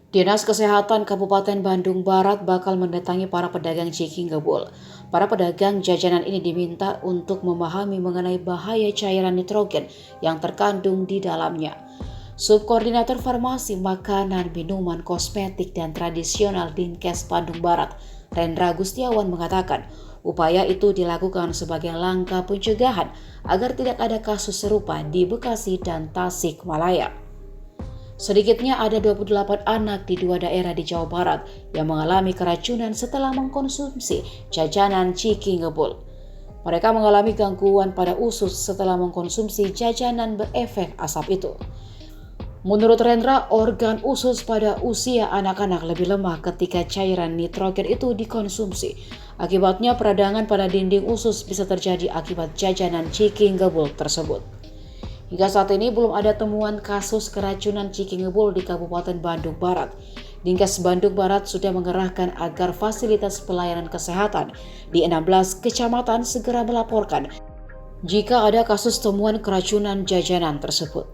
Dinas Kesehatan Kabupaten Bandung Barat bakal mendatangi para pedagang Ciki Ngebul. Para pedagang jajanan ini diminta untuk memahami mengenai bahaya cairan nitrogen yang terkandung di dalamnya. Subkoordinator Farmasi, Makanan, Minuman, Kosmetik, dan Tradisional Dinkes Bandung Barat, Rendra Gustiawan mengatakan, upaya itu dilakukan sebagai langkah pencegahan agar tidak ada kasus serupa di Bekasi dan Tasikmalaya. Sedikitnya ada 28 anak di 2 daerah di Jawa Barat yang mengalami keracunan setelah mengkonsumsi jajanan Ciki Ngebul. Mereka mengalami gangguan pada usus setelah mengkonsumsi jajanan berefek asap itu. Menurut Rendra, organ usus pada usia anak-anak lebih lemah ketika cairan nitrogen itu dikonsumsi. Akibatnya peradangan pada dinding usus bisa terjadi akibat jajanan Ciki Ngebul tersebut. Hingga saat ini belum ada temuan kasus keracunan Ciki Ngebul di Kabupaten Bandung Barat. Dinkes Bandung Barat sudah mengerahkan agar fasilitas pelayanan kesehatan di 16 kecamatan segera melaporkan jika ada kasus temuan keracunan jajanan tersebut.